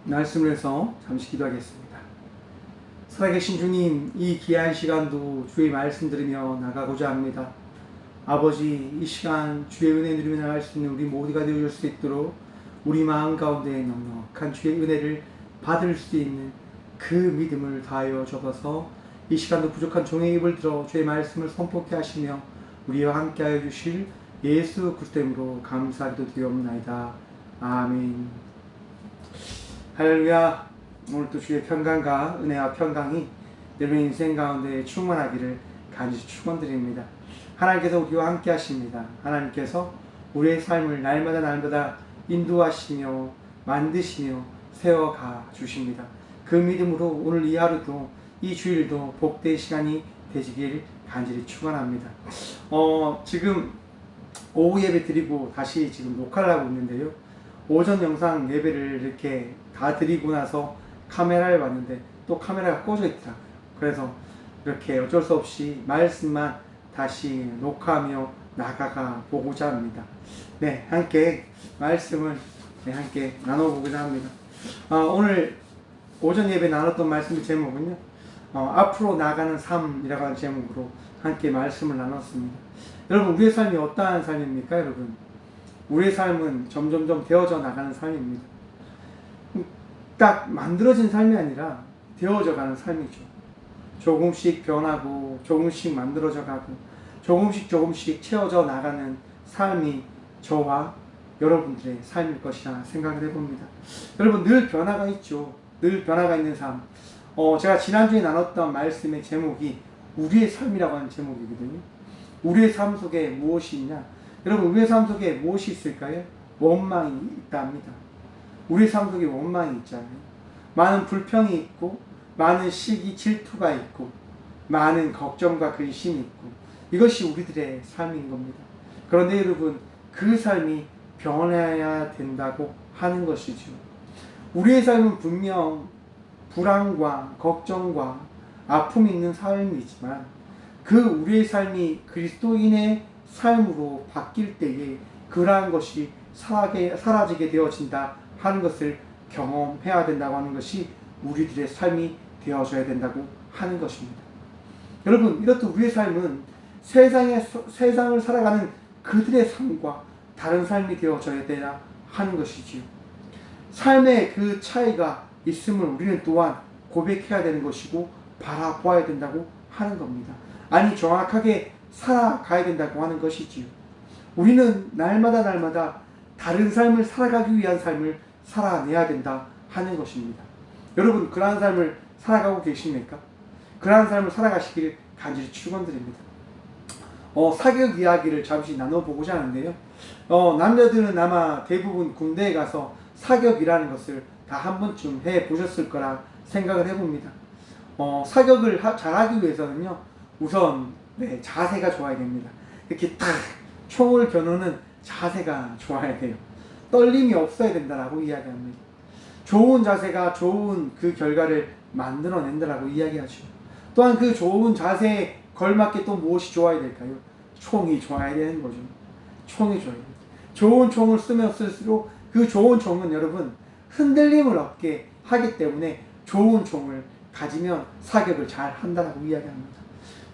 말씀을 해서 잠시 기도하겠습니다. 살아계신 주님, 이 귀한 시간도 주의 말씀 들으며 나가고자 합니다. 아버지, 이 시간 주의 은혜 누리며 나갈 수 있는 우리 모두가 되어줄 수 있도록 우리 마음 가운데 넉넉한 주의 은혜를 받을 수 있는 그 믿음을 다하여 접어서 이 시간도 부족한 종의 입을 들어 주의 말씀을 선포케 하시며 우리와 함께하여 주실 예수 그리스도 이름으로 감사기도 드리옵나이다. 아멘. 할렐루야. 오늘도 주의 평강과 은혜와 평강이 여러분의 인생 가운데 충만하기를 간절히 축원드립니다. 하나님께서 우리와 함께 하십니다. 하나님께서 우리의 삶을 날마다 인도하시며 만드시며 세워가 주십니다. 그 믿음으로 오늘 이 하루도 이 주일도 복된 시간이 되시길 간절히 축원합니다. 지금 오후 예배 드리고 다시 지금 녹화를 하고 있는데요. 오전 영상 예배를 이렇게 다 드리고 나서 카메라를 봤는데 또 카메라가 꺼져 있더라고요. 그래서 이렇게 어쩔 수 없이 말씀만 다시 녹화하며 나가가 보고자 합니다. 네, 함께 말씀을 함께 나눠보고자 합니다. 오늘 오전 예배 나눴던 말씀의 제목은요, 앞으로 나가는 삶이라고 하는 제목으로 함께 말씀을 나눴습니다. 여러분, 우리의 삶이 어떠한 삶입니까, 여러분? 우리의 삶은 점점점 되어져 나가는 삶입니다. 딱 만들어진 삶이 아니라 되어져 가는 삶이죠. 조금씩 변하고 조금씩 만들어져 가고 조금씩 채워져 나가는 삶이 저와 여러분들의 삶일 것이라 생각을 해봅니다. 여러분, 늘 변화가 있죠. 늘 변화가 있는 삶. 제가 지난주에 나눴던 말씀의 제목이 우리의 삶이라고 하는 제목이거든요. 우리의 삶 속에 무엇이 있냐? 여러분, 우리의 삶 속에 무엇이 있을까요? 원망이 있다 합니다. 우리의 삶 속에 원망이 있잖아요. 많은 불평이 있고 많은 시기 질투가 있고 많은 걱정과 근심이 있고 이것이 우리들의 삶인 겁니다. 그런데 여러분, 그 삶이 변해야 된다고 하는 것이죠. 우리의 삶은 분명 불안과 걱정과 아픔이 있는 삶이지만 그 우리의 삶이 그리스도인의 삶으로 바뀔 때에 그러한 것이 사라지게 되어진다 하는 것을 경험해야 된다고 하는 것이 우리들의 삶이 되어져야 된다고 하는 것입니다. 여러분, 이렇듯 우리의 삶은 세상을 살아가는 그들의 삶과 다른 삶이 되어져야 되나 하는 것이지요. 삶의 그 차이가 있음을 우리는 또한 고백해야 되는 것이고 바라보아야 된다고 하는 겁니다. 아니, 정확하게 살아가야 된다고 하는 것이지요. 우리는 날마다 다른 삶을 살아가기 위한 삶을 살아내야 된다 하는 것입니다. 여러분, 그러한 삶을 살아가고 계십니까? 그러한 삶을 살아가시길 간절히 축원드립니다. 사격 이야기를 잠시 나눠보고자 하는데요. 남녀들은 아마 대부분 군대에 가서 사격이라는 것을 다 한 번쯤 해보셨을 거라 생각을 해봅니다. 사격을 잘하기 위해서는요, 우선 자세가 좋아야 됩니다. 이렇게 딱 총을 겨누는 자세가 좋아야 돼요. 떨림이 없어야 된다라고 이야기합니다. 좋은 자세가 좋은 그 결과를 만들어낸다라고 이야기하죠. 또한 그 좋은 자세에 걸맞게 또 무엇이 좋아야 될까요? 총이 좋아야 되는 거죠. 총이 좋아야 돼요. 좋은 총을 쓰면 쓸수록 그 좋은 총은 여러분 흔들림을 없게 하기 때문에 좋은 총을 가지면 사격을 잘 한다라고 이야기합니다.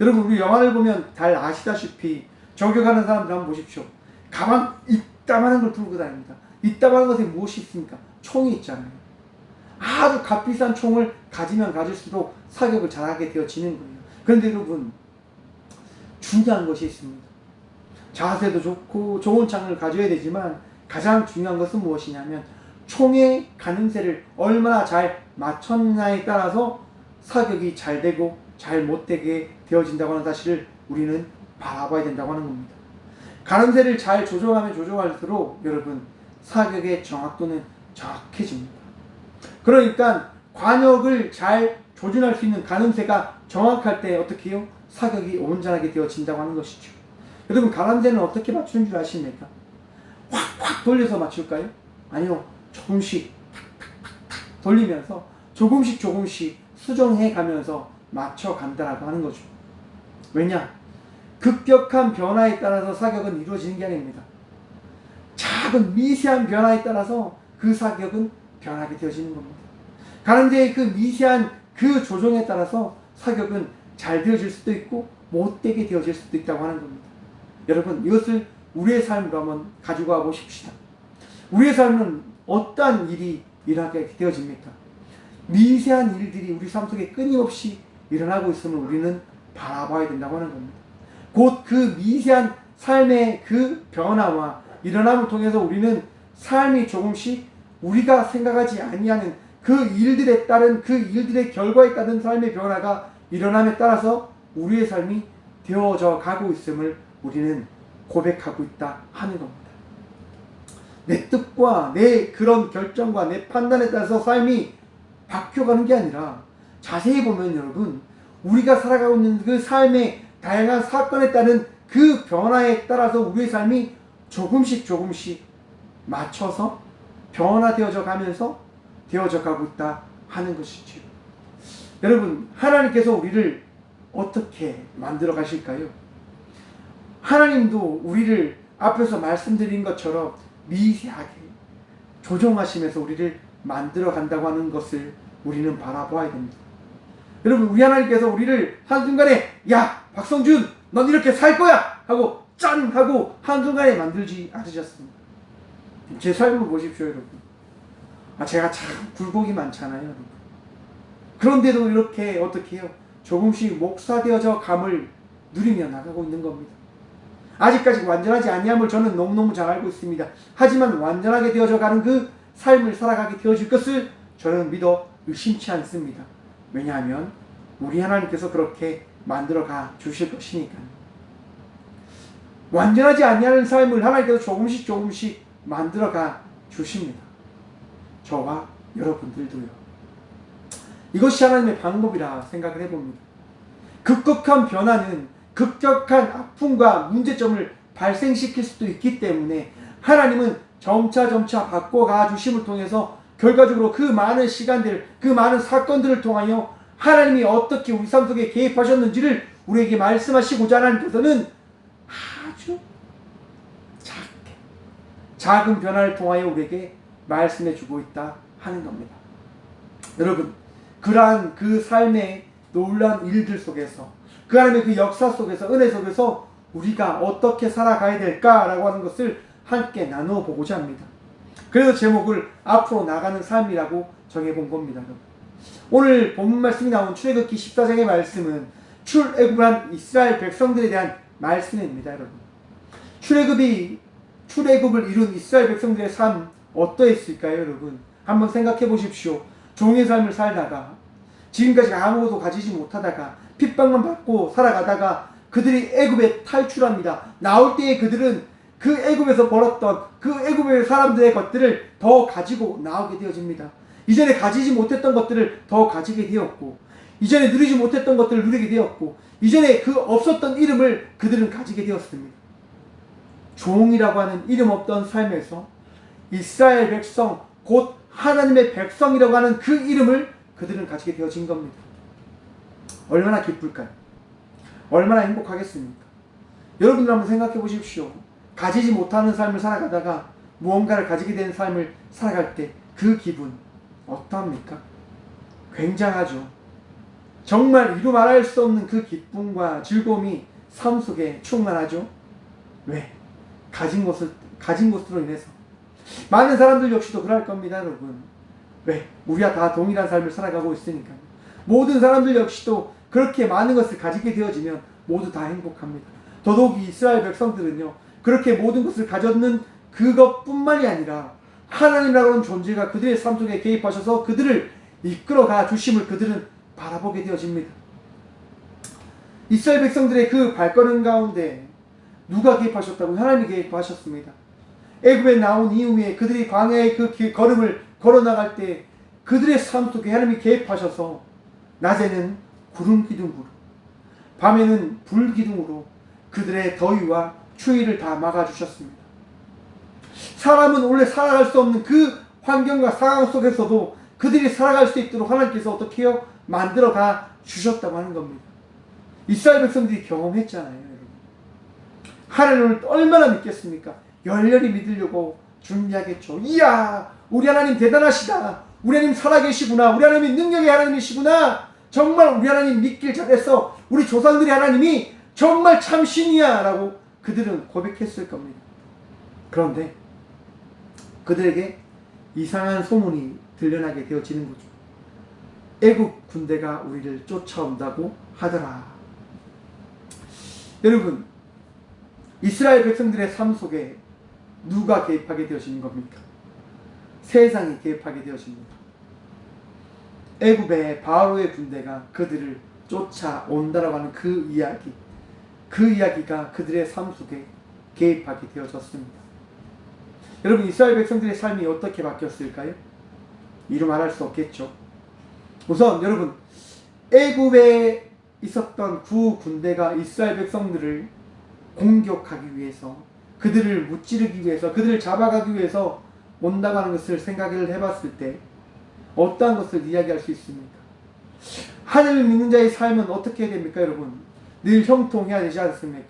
여러분, 우리 영화를 보면 잘 아시다시피 저격하는 사람들 한번 보십시오. 가방 이따만한 걸 들고 다닙니다. 이따만한 것에 무엇이 있습니까? 총이 있잖아요. 아주 값비싼 총을 가지면 가질수록 사격을 잘하게 되어지는 거예요. 그런데 여러분, 중요한 것이 있습니다. 자세도 좋고 좋은 창을 가져야 되지만 가장 중요한 것은 무엇이냐면 총의 가늠세를 얼마나 잘 맞췄냐에 따라서 사격이 잘 되고 잘 못되게 되어진다고 하는 사실을 우리는 바라봐야 된다고 하는 겁니다. 가늠세를 잘 조정하면 조정할수록 여러분 사격의 정확도는 정확해집니다. 그러니까 관역을 잘 조준할 수 있는 가늠세가 정확할 때 어떻게 해요? 사격이 온전하게 되어진다고 하는 것이죠. 여러분, 가늠세는 어떻게 맞추는 줄 아십니까? 확 돌려서 맞출까요? 아니요. 조금씩 탁탁탁탁 돌리면서 조금씩 수정해 가면서 맞춰간다라고 하는 거죠. 왜냐? 급격한 변화에 따라서 사격은 이루어지는 게 아닙니다. 작은 미세한 변화에 따라서 그 사격은 변하게 되어지는 겁니다. 가는 데의 그 미세한 그 조정에 따라서 사격은 잘 되어질 수도 있고 못되게 되어질 수도 있다고 하는 겁니다. 여러분, 이것을 우리의 삶으로 한번 가지고 와 보십시다. 우리의 삶은 어떠한 일이 일어나게 되어집니까? 미세한 일들이 우리 삶 속에 끊임없이 일어나고 있음을 우리는 바라봐야 된다고 하는 겁니다. 곧 그 미세한 삶의 그 변화와 일어남을 통해서 우리는 삶이 조금씩 우리가 생각하지 아니하는 그 일들에 따른 그 일들의 결과에 따른 삶의 변화가 일어남에 따라서 우리의 삶이 되어져 가고 있음을 우리는 고백하고 있다 하는 겁니다. 내 뜻과 내 그런 결정과 내 판단에 따라서 삶이 바뀌어가는 게 아니라 자세히 보면 여러분, 우리가 살아가고 있는 그 삶의 다양한 사건에 따른 그 변화에 따라서 우리의 삶이 조금씩 맞춰서 변화되어져 가면서 되어져 가고 있다 하는 것이죠. 여러분, 하나님께서 우리를 어떻게 만들어 가실까요? 하나님도 우리를 앞에서 말씀드린 것처럼 미세하게 조정하시면서 우리를 만들어 간다고 하는 것을 우리는 바라봐야 됩니다. 여러분, 우리 하나님께서 우리를 한순간에 야 박성준 넌 이렇게 살 거야 하고 짠 하고 한순간에 만들지 않으셨습니다. 제 삶을 보십시오 여러분. 제가 참 굴곡이 많잖아요 여러분. 그런데도 이렇게 어떻게 해요? 조금씩 목사되어져 감을 누리며 나가고 있는 겁니다. 아직까지 완전하지 아니함을 저는 너무너무 잘 알고 있습니다. 하지만 완전하게 되어져 가는 그 삶을 살아가게 되어질 것을 저는 믿어 의심치 않습니다. 왜냐하면 우리 하나님께서 그렇게 만들어 가 주실 것이니까요. 완전하지 아니하는 삶을 하나님께서 조금씩 만들어 가 주십니다. 저와 여러분들도요. 이것이 하나님의 방법이라 생각을 해봅니다. 급격한 변화는 급격한 아픔과 문제점을 발생시킬 수도 있기 때문에 하나님은 점차 바꿔가 주심을 통해서 결과적으로 그 많은 시간들, 그 많은 사건들을 통하여 하나님이 어떻게 우리 삶 속에 개입하셨는지를 우리에게 말씀하시고자 하나님께서는 아주 작은 변화를 통하여 우리에게 말씀해 주고 있다 하는 겁니다. 여러분, 그러한 그 삶의 놀라운 일들 속에서 그 하나님의 그 역사 속에서 은혜 속에서 우리가 어떻게 살아가야 될까라고 하는 것을 함께 나누어 보고자 합니다. 그래서 제목을 앞으로 나가는 삶이라고 정해본 겁니다. 오늘 본문 말씀이 나온 출애굽기 14장의 말씀은 출애굽을 한 이스라엘 백성들에 대한 말씀입니다. 여러분, 출애굽을 이룬 이스라엘 백성들의 삶 어떠했을까요? 여러분, 한번 생각해 보십시오. 종의 삶을 살다가 지금까지 아무것도 가지지 못하다가 핍박만 받고 살아가다가 그들이 애굽에 탈출합니다. 나올 때에 그들은 그 애굽에서 벌었던 그 애굽의 사람들의 것들을 더 가지고 나오게 되어집니다. 이전에 가지지 못했던 것들을 더 가지게 되었고, 이전에 누리지 못했던 것들을 누리게 되었고, 이전에 그 없었던 이름을 그들은 가지게 되었습니다. 종이라고 하는 이름 없던 삶에서 이스라엘 백성, 곧 하나님의 백성이라고 하는 그 이름을 그들은 가지게 되어진 겁니다. 얼마나 기쁠까요? 얼마나 행복하겠습니까? 여러분들 한번 생각해 보십시오. 가지지 못하는 삶을 살아가다가 무언가를 가지게 되는 삶을 살아갈 때 그 기분 어떠합니까? 굉장하죠. 정말 이루 말할 수 없는 그 기쁨과 즐거움이 삶 속에 충만하죠. 왜? 가진 것으로 인해서. 많은 사람들 역시도 그럴 겁니다, 여러분. 왜? 우리와 다 동일한 삶을 살아가고 있으니까요. 모든 사람들 역시도 그렇게 많은 것을 가지게 되어지면 모두 다 행복합니다. 더더욱이 이스라엘 백성들은요, 그렇게 모든 것을 가졌는 그것뿐만이 아니라 하나님이라고 하는 존재가 그들의 삶 속에 개입하셔서 그들을 이끌어가 주심을 그들은 바라보게 되어집니다. 이스라엘 백성들의 그 발걸음 가운데 누가 개입하셨다고? 하나님이 개입하셨습니다. 애굽에 나온 이후에 그들이 광야의 그 걸음을 걸어나갈 때 그들의 삶 속에 하나님이 개입하셔서 낮에는 구름 기둥으로, 밤에는 불 기둥으로 그들의 더위와 추위를 다 막아주셨습니다. 사람은 원래 살아갈 수 없는 그 환경과 상황 속에서도 그들이 살아갈 수 있도록 하나님께서 어떻게 해요? 만들어가 주셨다고 하는 겁니다. 이스라엘 백성들이 경험했잖아요. 여러분. 하나님을 얼마나 믿겠습니까? 열렬히 믿으려고 준비하겠죠. 이야, 우리 하나님 대단하시다. 우리 하나님 살아계시구나. 우리 하나님이 능력의 하나님이시구나. 정말 우리 하나님 믿길 잘했어. 우리 조상들의 하나님이 정말 참 신이야 라고 그들은 고백했을 겁니다. 그런데 그들에게 이상한 소문이 들려나게 되어지는 거죠. 애국 군대가 우리를 쫓아온다고 하더라. 여러분, 이스라엘 백성들의 삶 속에 누가 개입하게 되어지는 겁니까? 세상이 개입하게 되어집니다. 애굽의 바로의 군대가 그들을 쫓아온다라고 하는 그 이야기가 그들의 삶 속에 개입하게 되어졌습니다. 여러분, 이스라엘 백성들의 삶이 어떻게 바뀌었을까요? 이루 말할 수 없겠죠. 우선 여러분, 애굽에 있었던 구 군대가 이스라엘 백성들을 공격하기 위해서, 그들을 무찌르기 위해서, 그들을 잡아가기 위해서 온다고 하는 것을 생각을 해봤을 때 어떠한 것을 이야기할 수 있습니까? 하나님을 믿는 자의 삶은 어떻게 해야 됩니까, 여러분? 늘 형통해야 되지 않습니까?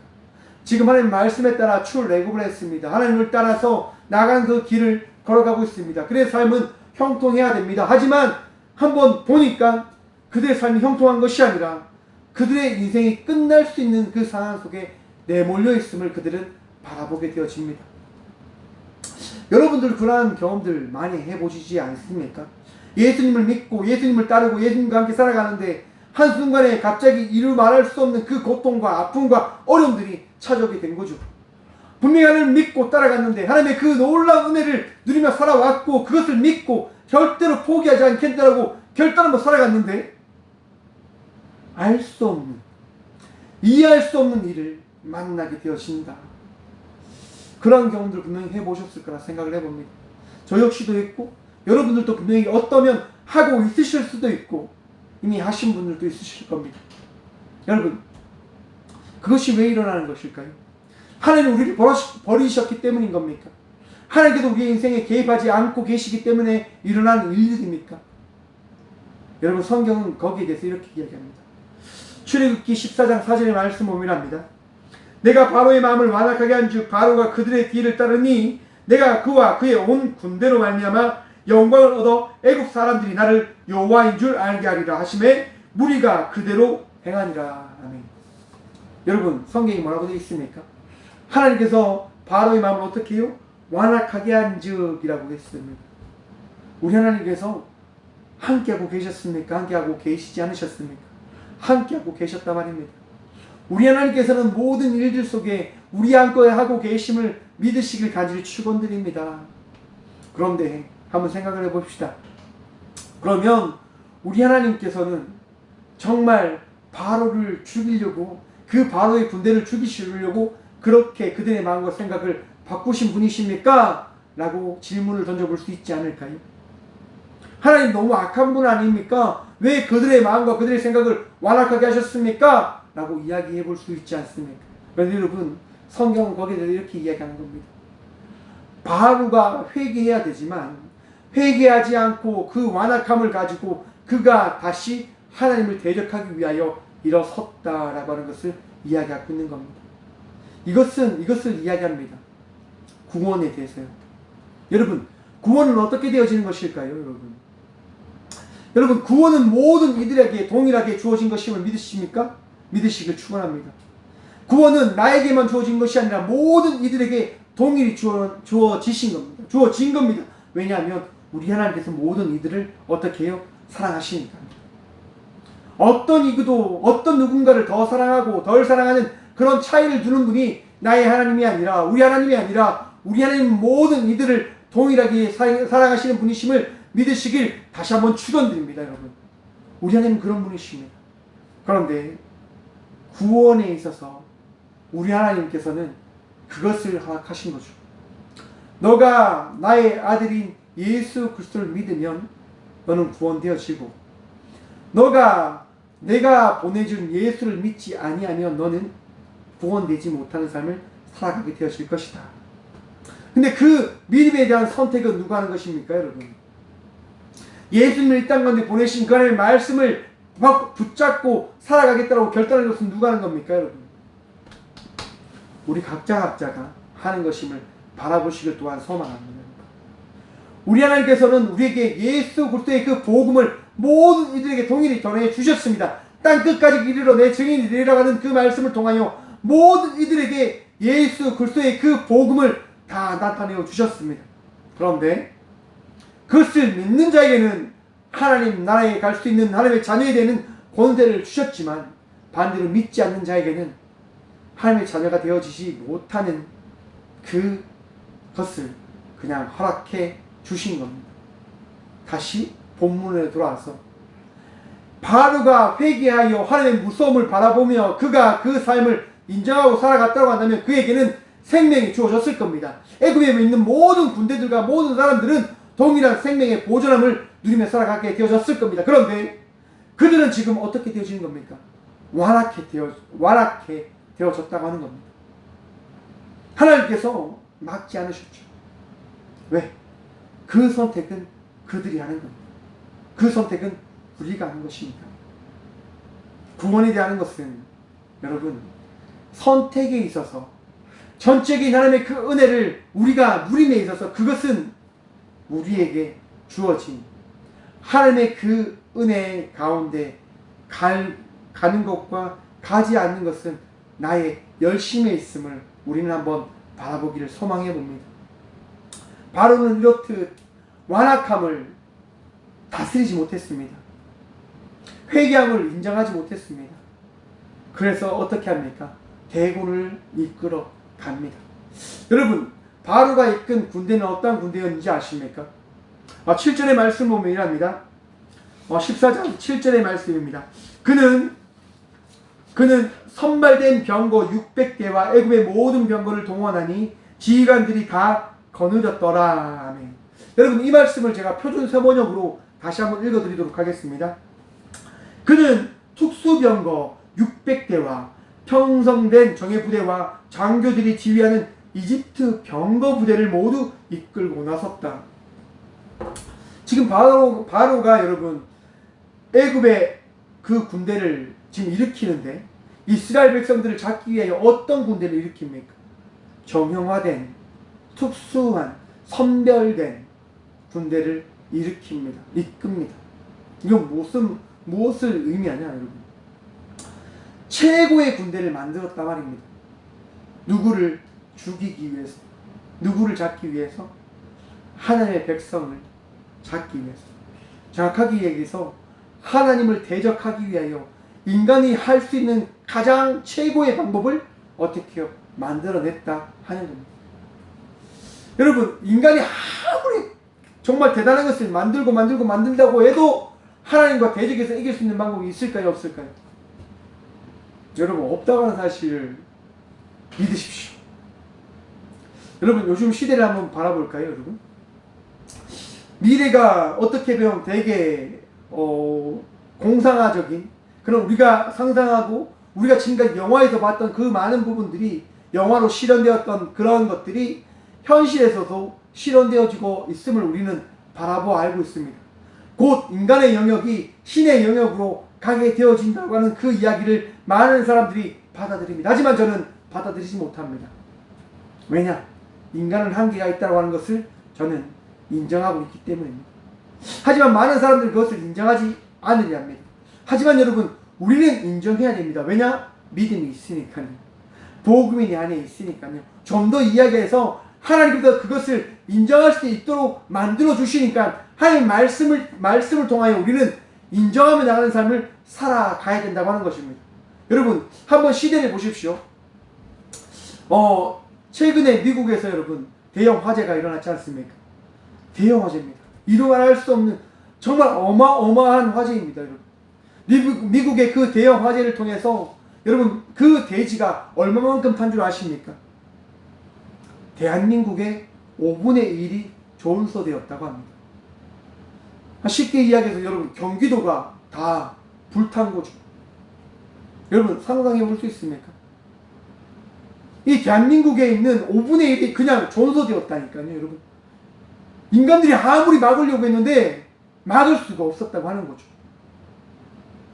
지금 하나님 말씀에 따라 출애굽을 했습니다. 하나님을 따라서 나간 그 길을 걸어가고 있습니다. 그들의 삶은 형통해야 됩니다. 하지만 한번 보니까 그들의 삶이 형통한 것이 아니라 그들의 인생이 끝날 수 있는 그 상황 속에 내몰려 있음을 그들은 바라보게 되어집니다. 여러분들 그러한 경험들 많이 해보시지 않습니까? 예수님을 믿고 예수님을 따르고 예수님과 함께 살아가는데 한순간에 갑자기 이루 말할 수 없는 그 고통과 아픔과 어려움들이 찾아오게 된 거죠. 분명히 하나님을 믿고 따라갔는데 하나님의 그 놀라운 은혜를 누리며 살아왔고 그것을 믿고 절대로 포기하지 않겠다라고 결단하며 살아갔는데 알 수 없는, 이해할 수 없는 일을 만나게 되어진다. 그런 경험들 분명히 해보셨을 거라 생각을 해봅니다. 저 역시도 했고 여러분들도 분명히 어떠면 하고 있으실 수도 있고 이미 하신 분들도 있으실 겁니다. 여러분, 그것이 왜 일어나는 것일까요? 하나님 우리를 버리셨기 때문인 겁니까? 하나님께서 우리의 인생에 개입하지 않고 계시기 때문에 일어나는 일들입니까? 여러분, 성경은 거기에 대해서 이렇게 이야기합니다. 출애굽기 14장 4절의 말씀 오밀합니다. 내가 바로의 마음을 완악하게 한즉 바로가 그들의 뒤를 따르니 내가 그와 그의 온 군대로 말미암아 영광을 얻어 애굽 사람들이 나를 여호와인 줄 알게 하리라 하심에 무리가 그대로 행하니라. 아멘. 여러분, 성경이 뭐라고 되어 있습니까? 하나님께서 바로의 마음을 어떻게 해요? 완악하게 한즉이라고 했습니다. 우리 하나님께서 함께하고 계셨습니까? 함께하고 계시지 않으셨습니까? 함께하고 계셨단 말입니다. 우리 하나님께서는 모든 일들 속에 우리 함께 하고 계심을 믿으시길 간절히 축원드립니다. 그런데 한번 생각을 해봅시다. 그러면 우리 하나님께서는 정말 바로를 죽이려고, 그 바로의 군대를 죽이시려고 그렇게 그들의 마음과 생각을 바꾸신 분이십니까? 라고 질문을 던져볼 수 있지 않을까요? 하나님 너무 악한 분 아닙니까? 왜 그들의 마음과 그들의 생각을 완악하게 하셨습니까? 라고 이야기해 볼 수 있지 않습니까? 그런데 여러분, 성경은 거기에 대해서 이렇게 이야기하는 겁니다. 바로가 회개해야 되지만 회개하지 않고 그 완악함을 가지고 그가 다시 하나님을 대적하기 위하여 일어섰다라고 하는 것을 이야기하고 있는 겁니다. 이것을 이야기합니다. 구원에 대해서요. 여러분, 구원은 어떻게 되어지는 것일까요, 여러분? 여러분, 구원은 모든 이들에게 동일하게 주어진 것임을 믿으십니까? 믿으시길 축원합니다. 구원은 나에게만 주어진 것이 아니라 모든 이들에게 동일히 주어진 겁니다. 왜냐하면 우리 하나님께서 모든 이들을 어떻게 해요? 사랑하시니까. 어떤 이구도 어떤 누군가를 더 사랑하고 덜 사랑하는 그런 차이를 두는 분이 나의 하나님이 아니라, 우리 하나님이 아니라 우리 하나님 모든 이들을 동일하게 사랑하시는 분이심을 믿으시길 다시 한번 축원드립니다. 여러분, 우리 하나님은 그런 분이십니다. 그런데 구원에 있어서 우리 하나님께서는 그것을 허락하신 거죠. 너가 나의 아들인 예수 그리스도를 믿으면 너는 구원되어지고, 너가 내가 보내준 예수를 믿지 아니하면 너는 구원되지 못하는 삶을 살아가게 되어질 것이다. 근데 그 믿음에 대한 선택은 누가 하는 것입니까, 여러분? 예수님을 이 땅 가운데 보내신 그 하나님의 말씀을 붙잡고 살아가겠다고 결단하는 것은 누가 하는 겁니까, 여러분? 우리 각자가 하는 것임을 바라보시길 또한 소망합니다. 우리 하나님께서는 우리에게 예수 그리스도의 그 복음을 모든 이들에게 동일히 전해 주셨습니다. 땅 끝까지 이르러 내 증인이 되리라는 그 말씀을 통하여 모든 이들에게 예수 그리스도의 그 복음을 다 나타내어 주셨습니다. 그런데 그것을 믿는 자에게는 하나님 나라에 갈 수 있는 하나님의 자녀이 되는 권세를 주셨지만, 반대로 믿지 않는 자에게는 하나님의 자녀가 되어지지 못하는 그것을 그냥 허락해 주신 겁니다. 다시 본문에 돌아와서 바로가 회개하여 하나님의 무서움을 바라보며 그가 그 삶을 인정하고 살아갔다고 한다면 그에게는 생명이 주어졌을 겁니다. 애굽에 있는 모든 군대들과 모든 사람들은 동일한 생명의 보존함을 누리며 살아가게 되어졌을 겁니다. 그런데 그들은 지금 어떻게 되어지는 겁니까? 완악해 되어졌다고 하는 겁니다. 하나님께서 막지 않으셨죠. 왜? 그 선택은 그들이 하는 겁니다. 그 선택은 우리가 하는 것입니다. 구원에 대한 것은 여러분 선택에 있어서 전적인 하나님의 그 은혜를 우리가 누림에 있어서 그것은 우리에게 주어진 하나님의 그 은혜 가운데 가는 것과 가지 않는 것은 나의 열심에 있음을 우리는 한번 바라보기를 소망해 봅니다. 바로는 이렇듯 완악함을 다스리지 못했습니다. 회개함을 인정하지 못했습니다. 그래서 어떻게 합니까? 대군을 이끌어 갑니다. 여러분, 바로가 이끈 군대는 어떤 군대였는지 아십니까? 7절의 말씀 보면 이랍니다. 14장 7절의 말씀입니다. 그는 선발된 병거 600대와 애굽의 모든 병거를 동원하니 지휘관들이 다 거느렸더라. 아멘. 여러분, 이 말씀을 제가 표준 서번역으로 다시 한번 읽어드리도록 하겠습니다. 그는 특수병거 600대와 편성된 정예부대와 장교들이 지휘하는 이집트 병거 부대를 모두 이끌고 나섰다. 지금 바로가 여러분 애굽의 그 군대를 지금 일으키는데 이스라엘 백성들을 잡기 위하여 어떤 군대를 일으킵니까? 정형화된 특수한 선별된 군대를 일으킵니다. 이끕니다. 이건 무엇을 의미하냐 여러분? 최고의 군대를 만들었단 말입니다. 누구를 죽이기 위해서, 누구를 잡기 위해서? 하나님의 백성을 잡기 위해서. 정확하게 얘기해서 하나님을 대적하기 위하여 인간이 할 수 있는 가장 최고의 방법을 어떻게 만들어냈다 하는 겁니다. 여러분, 인간이 아무리 정말 대단한 것을 만든다고 해도 하나님과 대적해서 이길 수 있는 방법이 있을까요? 없을까요? 여러분, 없다고 하는 사실을 믿으십시오. 여러분, 요즘 시대를 한번 바라볼까요, 여러분? 미래가 어떻게 보면 되게 공상화적인 그런 우리가 상상하고 우리가 지금까지 영화에서 봤던 그 많은 부분들이 영화로 실현되었던 그런 것들이 현실에서도 실현되어지고 있음을 우리는 바라보아 알고 있습니다. 곧 인간의 영역이 신의 영역으로 가게 되어진다고 하는 그 이야기를 많은 사람들이 받아들입니다. 하지만 저는 받아들이지 못합니다. 왜냐? 인간은 한계가 있다고 하는 것을 저는 인정하고 있기 때문입니다. 하지만 많은 사람들은 그것을 인정하지 않으려 합니다. 하지만 여러분, 우리는 인정해야 됩니다. 왜냐? 믿음이 있으니까요. 복음이 내 안에 있으니까요. 좀 더 이야기해서 하나님께서 그것을 인정할 수 있도록 만들어 주시니까 하나님 말씀을 통하여 우리는 인정하며 나가는 삶을 살아가야 된다고 하는 것입니다. 여러분, 한번 시대를 보십시오. 최근에 미국에서 여러분 대형 화재가 일어났지 않습니까? 대형 화재입니다. 이루 말할 수 없는 정말 어마어마한 화재입니다. 여러분, 미국의 그 대형 화재를 통해서 여러분 그 대지가 얼마만큼 탄 줄 아십니까? 대한민국의 5분의 1이 존소되었다고 합니다. 쉽게 이야기해서 여러분 경기도가 다 불탄 거죠. 여러분 상상해 볼 수 있습니까? 이 대한민국에 있는 5분의 1이 그냥 존소되었다니까요. 여러분, 인간들이 아무리 막으려고 했는데 막을 수가 없었다고 하는 거죠.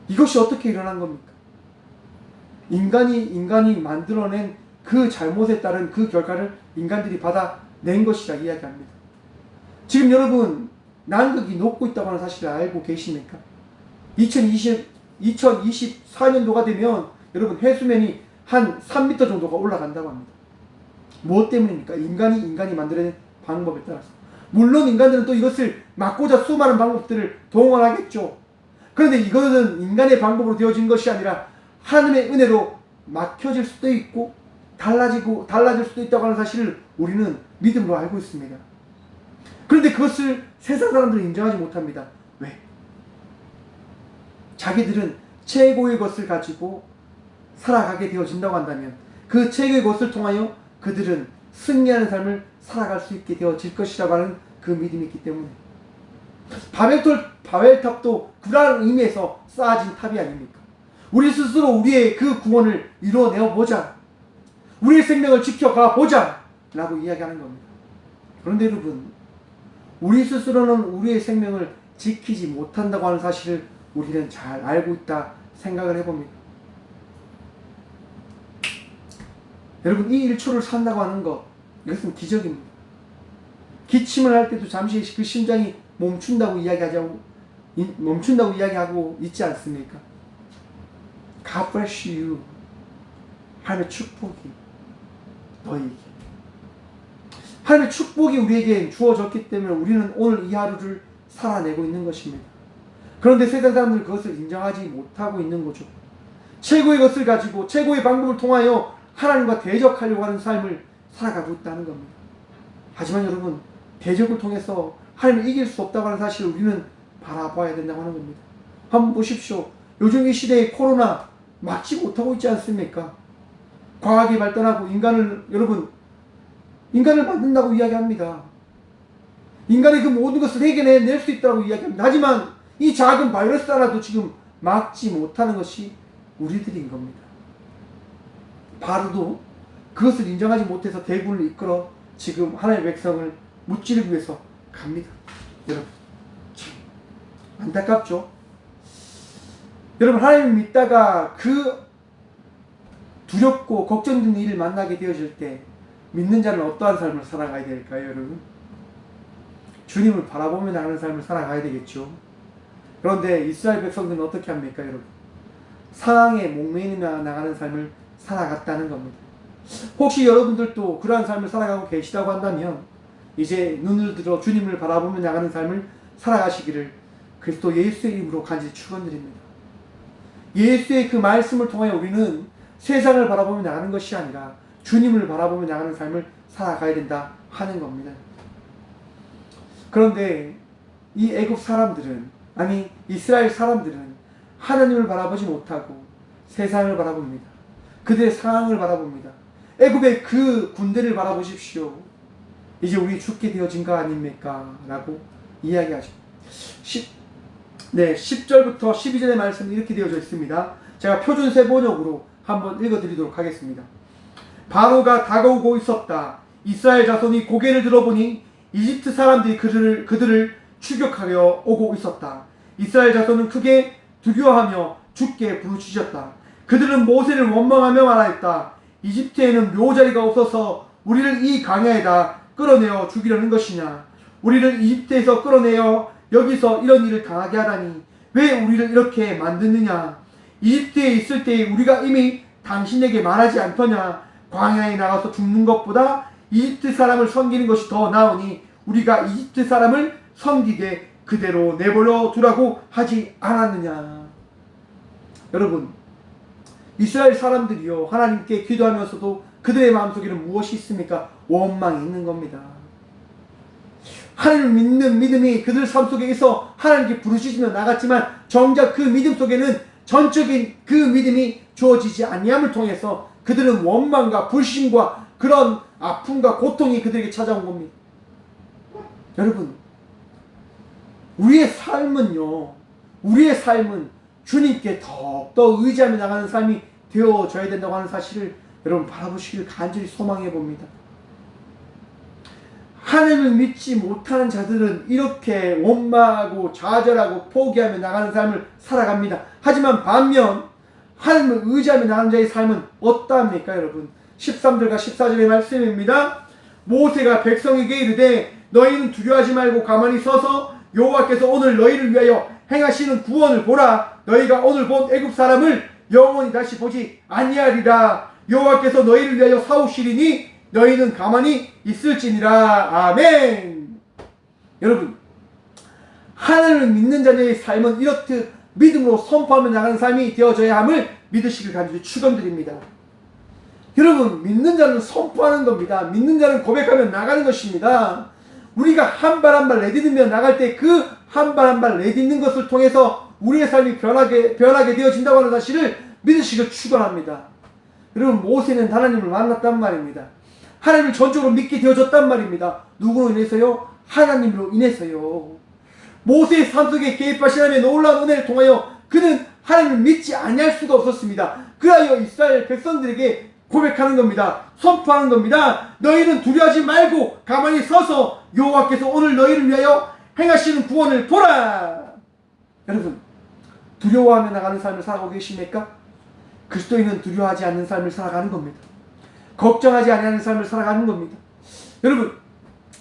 이것이 어떻게 일어난 겁니까? 인간이 만들어낸 그 잘못에 따른 그 결과를 인간들이 받아낸 것이라 이야기합니다. 지금 여러분 남극이 녹고 있다고 하는 사실을 알고 계십니까? 2024년도가 되면 여러분 해수면이 한 3m 정도가 올라간다고 합니다. 무엇 때문입니까? 인간이 만들어낸 방법에 따라서. 물론 인간들은 또 이것을 막고자 수많은 방법들을 동원하겠죠. 그런데 이것은 인간의 방법으로 되어진 것이 아니라 하나님의 은혜로 막혀질 수도 있고 달라질 수도 있다고 하는 사실을 우리는 믿음으로 알고 있습니다. 그런데 그것을 세상 사람들은 인정하지 못합니다. 왜? 자기들은 최고의 것을 가지고 살아가게 되어진다고 한다면 그 최고의 것을 통하여 그들은 승리하는 삶을 살아갈 수 있게 되어질 것이라고 하는 그 믿음이 있기 때문에 바벨탑도 그러한 의미에서 쌓아진 탑이 아닙니까? 우리 스스로 우리의 그 구원을 이루어내어 보자, 우리의 생명을 지켜가 보자 라고 이야기하는 겁니다. 그런데 여러분, 우리 스스로는 우리의 생명을 지키지 못한다고 하는 사실을 우리는 잘 알고 있다 생각을 해봅니다. 여러분, 이 1초를 산다고 하는 것, 이것은 기적입니다. 기침을 할 때도 잠시 그 심장이 멈춘다고 이야기하고 있지 않습니까? God bless you. 하나님의 축복이 너에게. 하나님의 축복이 우리에게 주어졌기 때문에 우리는 오늘 이 하루를 살아내고 있는 것입니다. 그런데 세상 사람들은 그것을 인정하지 못하고 있는 거죠. 최고의 것을 가지고 최고의 방법을 통하여 하나님과 대적하려고 하는 삶을 살아가고 있다는 겁니다. 하지만 여러분, 대적을 통해서 하나님을 이길 수 없다고 하는 사실을 우리는 바라봐야 된다고 하는 겁니다. 한번 보십시오. 요즘 이 시대에 코로나 막지 못하고 있지 않습니까? 과학이 발달하고 인간을 만든다고 이야기합니다. 인간의 그 모든 것을 해결해낼 수 있다고 이야기합니다. 하지만 이 작은 바이러스 하나도 지금 막지 못하는 것이 우리들인 겁니다. 바로도 그것을 인정하지 못해서 대군을 이끌어 지금 하나님의 백성을 무찌르기 위해서 갑니다. 여러분, 안타깝죠? 여러분, 하나님을 믿다가 그 두렵고 걱정되는 일을 만나게 되어질 때 믿는 자는 어떠한 삶을 살아가야 될까요, 여러분? 주님을 바라보며 나가는 삶을 살아가야 되겠죠. 그런데 이스라엘 백성들은 어떻게 합니까, 여러분? 상황에 목매이며 나가는 삶을 살아갔다는 겁니다. 혹시 여러분들도 그러한 삶을 살아가고 계시다고 한다면 이제 눈을 들어 주님을 바라보며 나가는 삶을 살아가시기를 그리스도 예수의 이름으로 간절히 축원드립니다. 예수의 그 말씀을 통하여 우리는 세상을 바라보며 나가는 것이 아니라 주님을 바라보며 나가는 삶을 살아가야 된다 하는 겁니다. 그런데 이 애굽 사람들은, 아니 이스라엘 사람들은 하나님을 바라보지 못하고 세상을 바라봅니다. 그들의 상황을 바라봅니다. 애굽의 그 군대를 바라보십시오. 이제 우리 죽게 되어진 거 아닙니까? 라고 이야기하죠. 10절부터 12절의 말씀이 이렇게 되어져 있습니다. 제가 표준 세번역으로 한번 읽어드리도록 하겠습니다. 바로가 다가오고 있었다. 이스라엘 자손이 고개를 들어보니 이집트 사람들이 그들을 추격하려 오고 있었다. 이스라엘 자손은 크게 두려워하며 주께 부르짖었다. 그들은 모세를 원망하며 말하였다. 이집트에는 묘자리가 없어서 우리를 이 강야에다 끌어내어 죽이려는 것이냐. 우리를 이집트에서 끌어내어 여기서 이런 일을 당하게 하다니 왜 우리를 이렇게 만드느냐. 이집트에 있을 때에 우리가 이미 당신에게 말하지 않더냐. 광야에 나가서 죽는 것보다 이집트 사람을 섬기는 것이 더 나으니 우리가 이집트 사람을 섬기게 그대로 내버려 두라고 하지 않았느냐. 여러분, 이스라엘 사람들이요, 하나님께 기도하면서도 그들의 마음속에는 무엇이 있습니까? 원망이 있는 겁니다. 하나님을 믿는 믿음이 그들 삶 속에 있어 하나님께 부르짖으며 나갔지만 정작 그 믿음 속에는 전적인 그 믿음이 주어지지 아니함을 통해서 그들은 원망과 불신과 그런 아픔과 고통이 그들에게 찾아온 겁니다. 여러분, 우리의 삶은 주님께 더욱더 의지하며 나가는 삶이 되어져야 된다고 하는 사실을 여러분 바라보시길 간절히 소망해 봅니다. 하나님을 믿지 못하는 자들은 이렇게 원망하고 좌절하고 포기하며 나가는 삶을 살아갑니다. 하지만 반면 하나님을 의지하며 나가는 자의 삶은 어떠합니까, 여러분? 13절과 14절의 말씀입니다. 모세가 백성에게 이르되 너희는 두려워하지 말고 가만히 서서 여호와께서 오늘 너희를 위하여 행하시는 구원을 보라. 너희가 오늘 본 애굽 사람을 영원히 다시 보지 아니하리라. 여호와께서 너희를 위하여 싸우시리니 너희는 가만히 있을지니라. 아멘. 여러분, 하나님을 믿는 자녀의 삶은 이렇듯 믿음으로 선포하며 나가는 삶이 되어져야 함을 믿으시길 간절히 축원드립니다. 여러분, 믿는 자는 선포하는 겁니다. 믿는 자는 고백하며 나가는 것입니다. 우리가 한 발 한 발 내딛으며 나갈 때 그 한 발 한 발 내딛는 것을 통해서 우리의 삶이 변하게 되어진다고 하는 사실을 믿으시길 축원합니다. 여러분, 모세는 하나님을 만났단 말입니다. 하나님을 전적으로 믿게 되어졌단 말입니다. 누구로 인해서요? 하나님으로 인해서요. 모세의 삶 속에 개입하신 하나님의 놀라운 은혜를 통하여 그는 하나님을 믿지 아니할 수가 없었습니다. 그하여 이스라엘 백성들에게 고백하는 겁니다. 선포하는 겁니다. 너희는 두려워하지 말고 가만히 서서 여호와께서 오늘 너희를 위하여 행하시는 구원을 보라. 여러분, 두려워하며 나가는 삶을 살아가고 계십니까? 그리스도인은 두려워하지 않는 삶을 살아가는 겁니다. 걱정하지 않는 삶을 살아가는 겁니다. 여러분,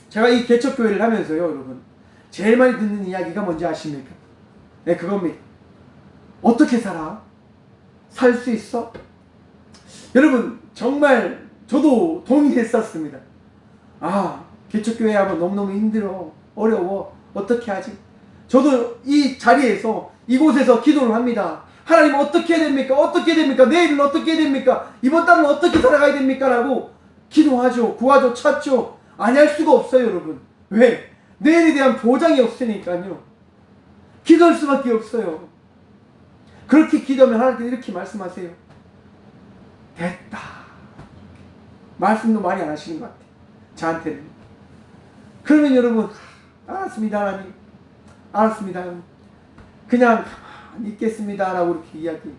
제가 이 개척교회를 하면서요, 여러분, 제일 많이 듣는 이야기가 뭔지 아십니까? 네, 그겁니다. 어떻게 살아? 살 수 있어? 여러분, 정말 저도 동의했었습니다. 아, 개척교회 하면 너무너무 힘들어, 어려워, 어떻게 하지? 저도 이 자리에서, 이곳에서 기도를 합니다. 하나님, 어떻게 해야 됩니까? 어떻게 됩니까? 내일은 어떻게 해야 됩니까? 이번 달은 어떻게 살아가야 됩니까? 라고 기도하죠, 구하죠, 찾죠. 안 할 수가 없어요, 여러분. 왜? 내일에 대한 보장이 없으니까요. 기도할 수밖에 없어요. 그렇게 기도하면 하나님께서 이렇게 말씀하세요. 됐다. 말씀도 많이 안 하시는 것 같아요, 저한테는. 그러면 여러분, 알았습니다, 하나님. 알았습니다. 그냥 가만히 있겠습니다. 라고 이렇게 이야기해요.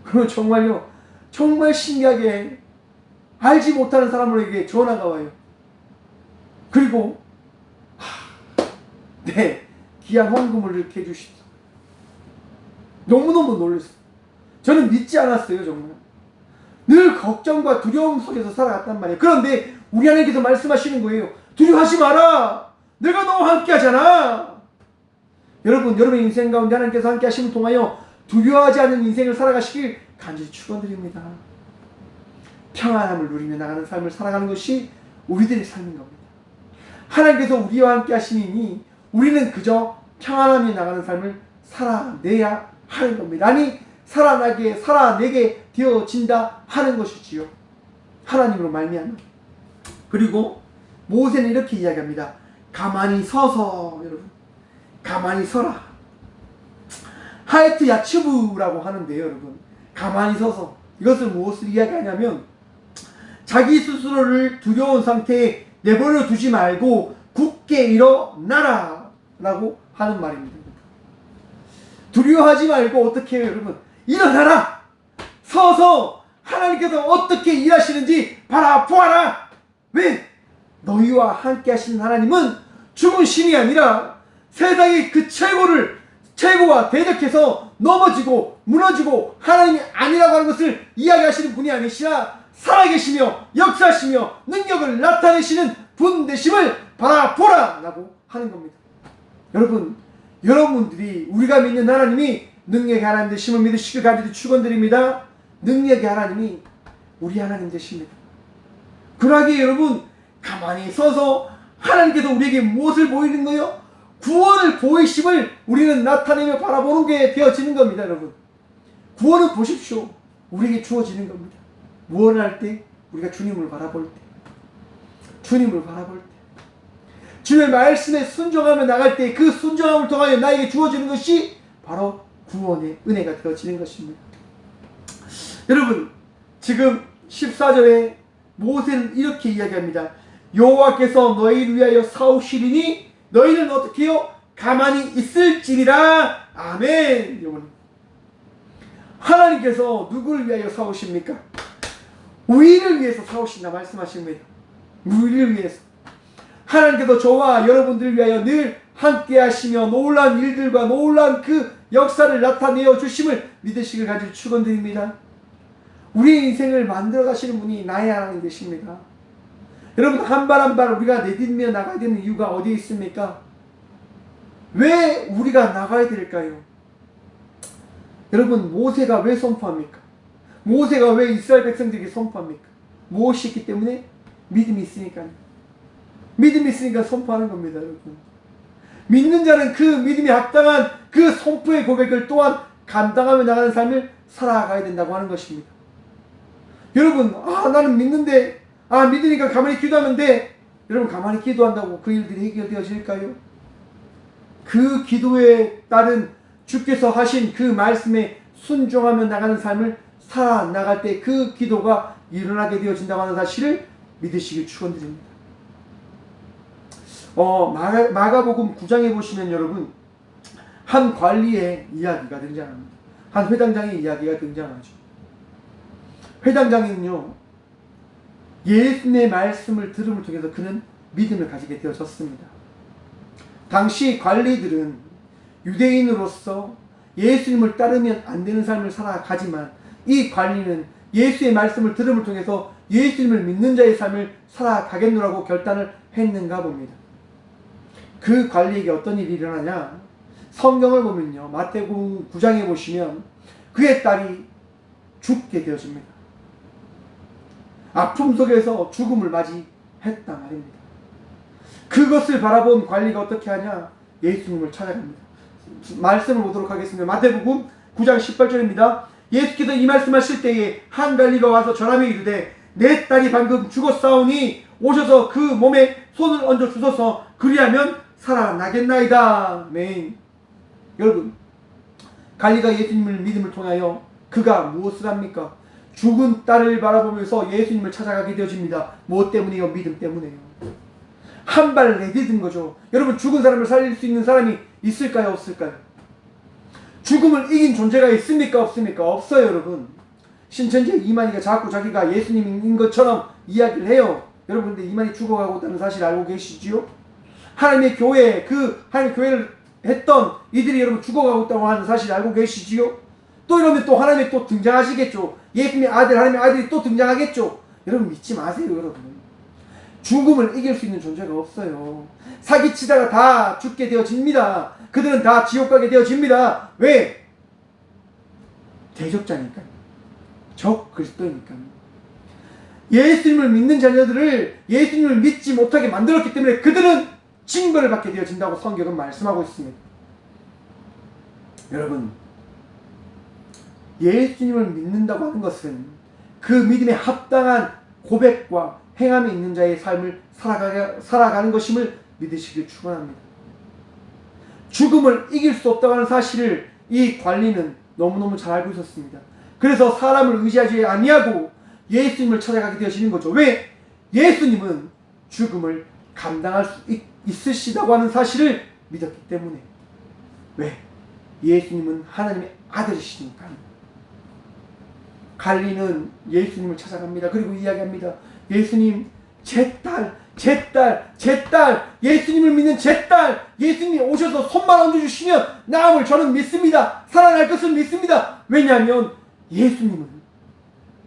그러면 정말요, 정말 신기하게 알지 못하는 사람에게 전화가 와요. 그리고 네, 귀한 헌금을 이렇게 해주십시오. 너무너무 놀랐어요. 저는 믿지 않았어요, 정말. 늘 걱정과 두려움 속에서 살아갔단 말이에요. 그런데 우리 하나님께서 말씀하시는 거예요. 두려워하지 마라. 내가 너와 함께 하잖아. 여러분, 여러분의 인생 가운데 하나님께서 함께 하심을 통하여 두려워하지 않는 인생을 살아가시길 간절히 축원드립니다. 평안함을 누리며 나가는 삶을 살아가는 것이 우리들의 삶인 겁니다. 하나님께서 우리와 함께 하시니 우리는 그저 평안함이 나가는 삶을 살아내야 하는 겁니다. 아니, 살아내게 되어진다 하는 것이지요. 하나님으로 말미암아. 그리고 모세는 이렇게 이야기합니다. 가만히 서서, 여러분, 가만히 서라. 하에트 야츠부라고 하는데요, 여러분. 가만히 서서. 이것을 무엇을 이야기하냐면, 자기 스스로를 두려운 상태에 내버려 두지 말고 굳게 일어나라 라고 하는 말입니다. 두려워하지 말고 어떻게 해요, 여러분? 일어나라! 서서 하나님께서 어떻게 일하시는지 바라보아라! 왜? 너희와 함께 하시는 하나님은 죽은 신이 아니라 세상의 그 최고와 대적해서 넘어지고 무너지고 하나님이 아니라고 하는 것을 이야기하시는 분이 아니시라 살아계시며 역사하시며 능력을 나타내시는 분 되심을 바라보라! 라고 하는 겁니다. 여러분들이 우리가 믿는 하나님이 능력의 하나님 되심을 믿으시길 간절히 축원드립니다. 능력의 하나님이 우리 하나님 되십니다. 그러기에 여러분, 가만히 서서 하나님께서 우리에게 무엇을 보이는 거요? 구원을 보이심을 우리는 나타내며 바라보는 게 되어지는 겁니다. 여러분, 구원은 보십시오, 우리에게 주어지는 겁니다. 무엇을 할 때? 우리가 주님을 바라볼 때, 주님을 바라볼 때, 주의 말씀에 순종하며 나갈 때 그 순종함을 통하여 나에게 주어지는 것이 바로 구원의 은혜가 되어지는 것입니다. 여러분, 지금 14절에 모세는 이렇게 이야기합니다. 여호와께서 너희를 위하여 싸우시리니 너희는 어떻게 해요? 가만히 있을지니라. 아멘. 여러분, 하나님께서 누구를 위하여 싸우십니까? 우리를 위해서 싸우신다 말씀하십니다. 우리를 위해서. 하나님께서 저와 여러분들을 위하여 늘 함께 하시며 놀라운 일들과 놀라운 그 역사를 나타내어 주심을 믿으시길 간절히 축원드립니다. 우리의 인생을 만들어 가시는 분이 나의 하나님 되십니다. 여러분, 한 발 한 발 우리가 내딛며 나가야 되는 이유가 어디에 있습니까? 왜 우리가 나가야 될까요? 여러분, 모세가 왜 선포합니까? 모세가 왜 이스라엘 백성들에게 선포합니까? 무엇이 있기 때문에? 믿음이 있으니까요. 믿음이 있으니까 선포하는 겁니다, 여러분. 믿는 자는 그 믿음에 합당한 그 선포의 고백을 또한 감당하며 나가는 삶을 살아가야 된다고 하는 것입니다. 여러분, 나는 믿는데, 믿으니까 가만히 기도하면 돼. 여러분, 가만히 기도한다고 그 일들이 해결되어질까요? 그 기도에 따른 주께서 하신 그 말씀에 순종하며 나가는 삶을 살아나갈 때 그 기도가 일어나게 되어진다고 하는 사실을 믿으시길 축원드립니다. 마가복음 9장에 보시면 여러분, 한 관리의 이야기가 등장합니다. 한 회당장의 이야기가 등장하죠. 회당장은요, 예수님의 말씀을 들음을 통해서 그는 믿음을 가지게 되어졌습니다. 당시 관리들은 유대인으로서 예수님을 따르면 안 되는 삶을 살아가지만, 이 관리는 예수의 말씀을 들음을 통해서 예수님을 믿는 자의 삶을 살아가겠노라고 결단을 했는가 봅니다. 그 관리에게 어떤 일이 일어나냐? 성경을 보면요, 마태복음 9장에 보시면 그의 딸이 죽게 되어집니다. 아픔 속에서 죽음을 맞이했다 말입니다. 그것을 바라본 관리가 어떻게 하냐? 예수님을 찾아갑니다. 말씀을 보도록 하겠습니다. 마태복음 9장 18절입니다. 예수께서 이 말씀하실 때에 한 관리가 와서 전하며 이르되, 내 딸이 방금 죽었사오니 오셔서 그 몸에 손을 얹어 주소서. 그리하면 살아나겠나이다. 아멘. 여러분, 관리가 예수님을 믿음을 통하여 그가 무엇을 합니까? 죽은 딸을 바라보면서 예수님을 찾아가게 되어집니다. 무엇 때문이요? 믿음 때문에요. 한 발 내딛은 거죠. 여러분, 죽은 사람을 살릴 수 있는 사람이 있을까요? 없을까요? 죽음을 이긴 존재가 있습니까? 없습니까? 없어요, 여러분. 신천지 이만희가 자꾸 자기가 예수님인 것처럼 이야기를 해요. 여러분, 근데 이만희 죽어가고 있다는 사실 알고 계시지요? 하나님의 교회, 하나님의 교회를 했던 이들이 여러분 죽어가고 있다고 하는 사실 알고 계시지요? 또 이러면 또 하나님이 또 등장하시겠죠. 예수님의 아들, 하나님의 아들이 또 등장하겠죠. 여러분, 믿지 마세요, 여러분. 죽음을 이길 수 있는 존재가 없어요. 사기치다가 다 죽게 되어집니다. 그들은 다 지옥 가게 되어집니다. 왜? 대적자니까요. 적 그리스도니까요. 예수님을 믿는 자녀들을 예수님을 믿지 못하게 만들었기 때문에 그들은 징벌을 받게 되어진다고 성경은 말씀하고 있습니다. 여러분, 예수님을 믿는다고 하는 것은 그 믿음에 합당한 고백과 행함이 있는 자의 삶을 살아가는 것임을 믿으시길 축원합니다. 죽음을 이길 수 없다고 하는 사실을 이 관리는 너무너무 잘 알고 있었습니다. 그래서 사람을 의지하지 아니하고 예수님을 찾아가게 되어지는 거죠. 왜? 예수님은 죽음을 감당할 수 있으시다고 하는 사실을 믿었기 때문에. 왜? 예수님은 하나님의 아들이시니까요. 관리는 예수님을 찾아갑니다. 그리고 이야기합니다. 예수님, 제 딸, 예수님을 믿는 제 딸, 예수님이 오셔서 손만 얹어주시면 나음을 저는 믿습니다. 살아날 것을 믿습니다. 왜냐하면 예수님은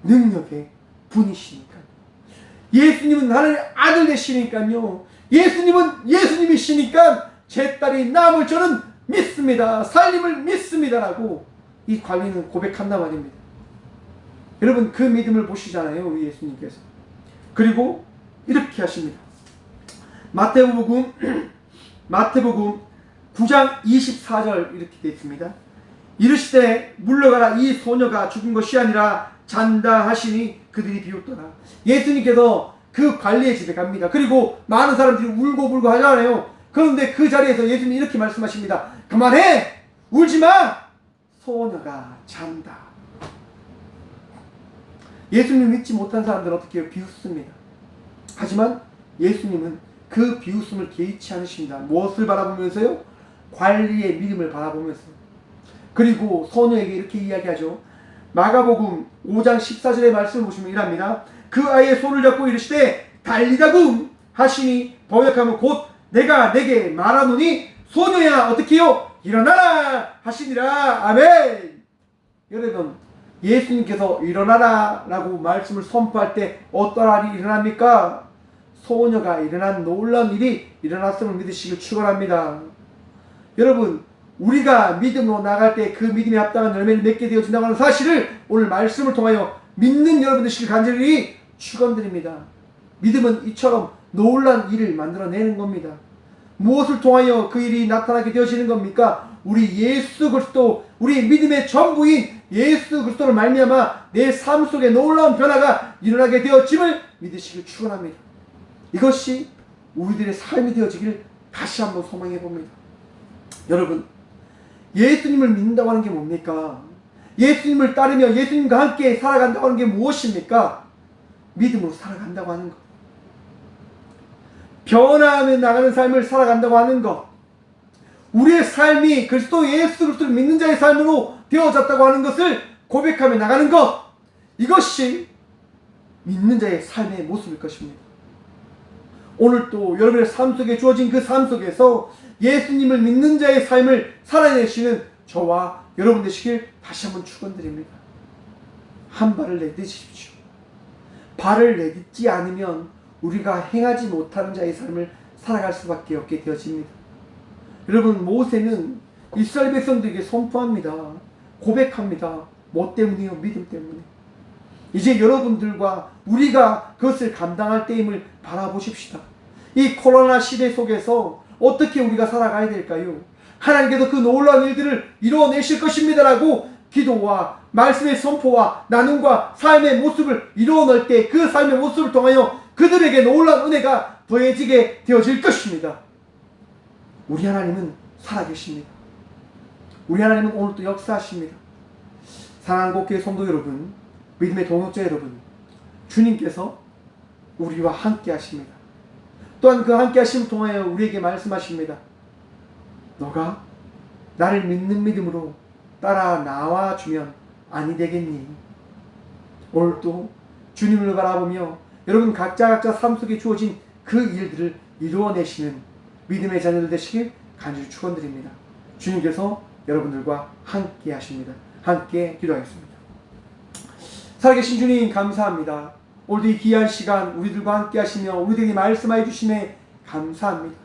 능력의 분이시니까요. 예수님은 하나님의 아들 되시니까요. 예수님은 예수님이시니까 제 딸이 나음을 저는 믿습니다. 살림을 믿습니다라고 이 관리는 고백한단 말입니다. 여러분, 그 믿음을 보시잖아요, 우리 예수님께서. 그리고 이렇게 하십니다. 마태복음 9장 24절 이렇게 되어 있습니다. 이르시되 물러가라, 이 소녀가 죽은 것이 아니라 잔다 하시니 그들이 비웃더라. 예수님께서 그 관리의 집에 갑니다. 그리고 많은 사람들이 울고 하잖아요. 그런데 그 자리에서 예수님이 이렇게 말씀하십니다. 그만해! 울지마! 소녀가 잔다. 예수님을 믿지 못한 사람들은 어떻게 해요? 비웃습니다. 하지만 예수님은 그 비웃음을 개의치 않으십니다. 무엇을 바라보면서요? 관리의 믿음을 바라보면서. 그리고 소녀에게 이렇게 이야기하죠. 마가복음 5장 14절의 말씀을 보시면 이랍니다. 그 아이의 손을 잡고 이르시되 달리다금 하시니 번역하면 곧 내가 내게 말하노니 소녀야 어떻게 해요? 일어나라 하시니라. 아멘. 여러분, 예수님께서 일어나라 라고 말씀을 선포할 때 어떤 일이 일어납니까? 소녀가 일어난 놀라운 일이 일어났음을 믿으시길 축원합니다. 여러분, 우리가 믿음으로 나갈 때 그 믿음에 합당한 열매를 맺게 되어진다고 하는 사실을 오늘 말씀을 통하여 믿는 여러분 되시길 간절히 축원드립니다. 믿음은 이처럼 놀라운 일을 만들어내는 겁니다. 무엇을 통하여 그 일이 나타나게 되어지는 겁니까? 우리 예수 그리스도, 우리 믿음의 전부인 예수 그리스도를 말미암아 내 삶 속에 놀라운 변화가 일어나게 되어짐을 믿으시길 축원합니다. 이것이 우리들의 삶이 되어지기를 다시 한번 소망해 봅니다. 여러분, 예수님을 믿는다고 하는 게 뭡니까? 예수님을 따르며 예수님과 함께 살아간다고 하는 게 무엇입니까? 믿음으로 살아간다고 하는 것. 변화하며 나가는 삶을 살아간다고 하는 것. 우리의 삶이 그리스도 예수 그리스도를 믿는 자의 삶으로 되어졌다고 하는 것을 고백하며 나가는 것. 이것이 믿는 자의 삶의 모습일 것입니다. 오늘 또 여러분의 삶 속에 주어진 그 삶 속에서 예수님을 믿는 자의 삶을 살아내시는 저와 여러분 되시길 다시 한번 축원드립니다. 한 발을 내딛으십시오. 발을 내딛지 않으면 우리가 행하지 못하는 자의 삶을 살아갈 수밖에 없게 되어집니다. 여러분, 모세는 이스라엘 백성들에게 선포합니다. 고백합니다. 뭐 때문이요? 믿음 때문에. 이제 여러분들과 우리가 그것을 감당할 때임을 바라보십시다. 이 코로나 시대 속에서 어떻게 우리가 살아가야 될까요? 하나님께서 그 놀라운 일들을 이루어내실 것입니다라고 기도와 말씀의 선포와 나눔과 삶의 모습을 이루어낼 때 그 삶의 모습을 통하여 그들에게 놀라운 은혜가 더해지게 되어질 것입니다. 우리 하나님은 살아계십니다. 우리 하나님은 오늘도 역사하십니다. 사랑하는 곡교회 성도 여러분, 믿음의 동역자 여러분, 주님께서 우리와 함께 하십니다. 또한 그 함께 하심을 통하여 우리에게 말씀하십니다. 너가 나를 믿는 믿음으로 따라 나와주면 아니 되겠니? 오늘도 주님을 바라보며 여러분 각자 삶 속에 주어진 그 일들을 이루어내시는 믿음의 자녀들 되시길 간절히 축원드립니다. 주님께서 여러분들과 함께 하십니다. 함께 기도하겠습니다. 살아계신 주님 감사합니다. 오늘도 이 귀한 시간 우리들과 함께 하시며 우리들에게 말씀하여 주심에 감사합니다.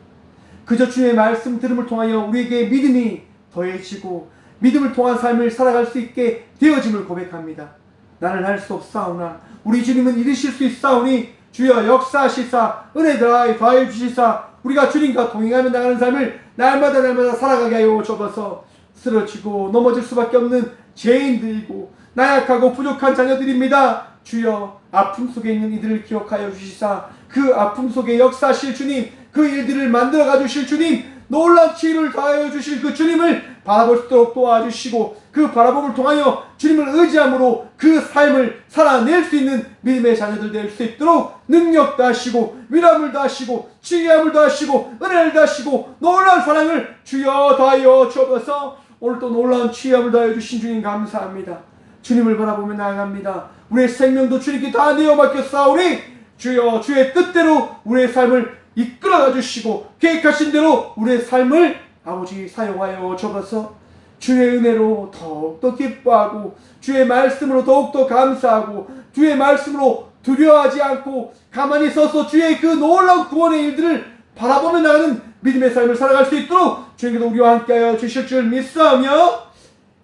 그저 주의 말씀 들음을 통하여 우리에게 믿음이 더해지고 믿음을 통한 삶을 살아갈 수 있게 되어짐을 고백합니다. 나는 할 수 없사오나 우리 주님은 이루실 수 있사오니 주여 역사하시사 은혜 더하여 주시사 우리가 주님과 동행하며 나가는 삶을 날마다 살아가게 하여 주옵소서. 쓰러지고 넘어질 수밖에 없는 죄인들이고 나약하고 부족한 자녀들입니다. 주여 아픔 속에 있는 이들을 기억하여 주시사 그 아픔 속에 역사하실 주님, 그 일들을 만들어가 주실 주님, 놀라운 치유를 더하여 주실 그 주님을 바라볼 수 있도록 도와주시고 그 바라봄을 통하여 주님을 의지함으로 그 삶을 살아낼 수 있는 믿음의 자녀들 될 수 있도록 능력 다하시고 위람을 다하시고 치유함을 다하시고 은혜를 다하시고 놀라운 사랑을 주여 더하여 주옵소서. 오늘 또 놀라운 치유함을 더하여 주신 주님 감사합니다. 주님을 바라보며 나아갑니다. 우리의 생명도 주님께 다 내어 맡겼사오니 주여 주의 뜻대로 우리의 삶을 이끌어가 주시고 계획하신 대로 우리의 삶을 아버지 사용하여 주옵소서. 주의 은혜로 더욱더 기뻐하고 주의 말씀으로 더욱더 감사하고 주의 말씀으로 두려워하지 않고 가만히 서서 주의 그 놀라운 구원의 일들을 바라보며 나가는 믿음의 삶을 살아갈 수 있도록 주님께서 우리와 함께하여 주실 줄 믿사오며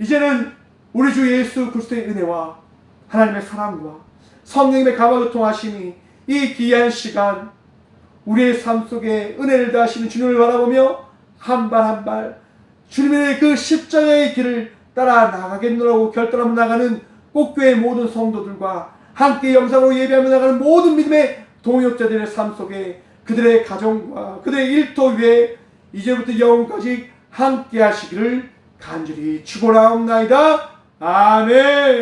이제는 우리 주 예수 그리스도의 은혜와 하나님의 사랑과 성령님의 감화교통하심이 이 귀한 시간 우리의 삶 속에 은혜를 다하시는 주님을 바라보며 한 발 한 발 주님의 그 십자가의 길을 따라 나가겠노라고 결단하며 나가는 꼭교회 모든 성도들과 함께 영상으로 예배하며 나가는 모든 믿음의 동역자들의 삶 속에 그들의 가정과 그들의 일터 위에 이제부터 영원까지 함께 하시기를 간절히 축원하옵나이다. 아멘.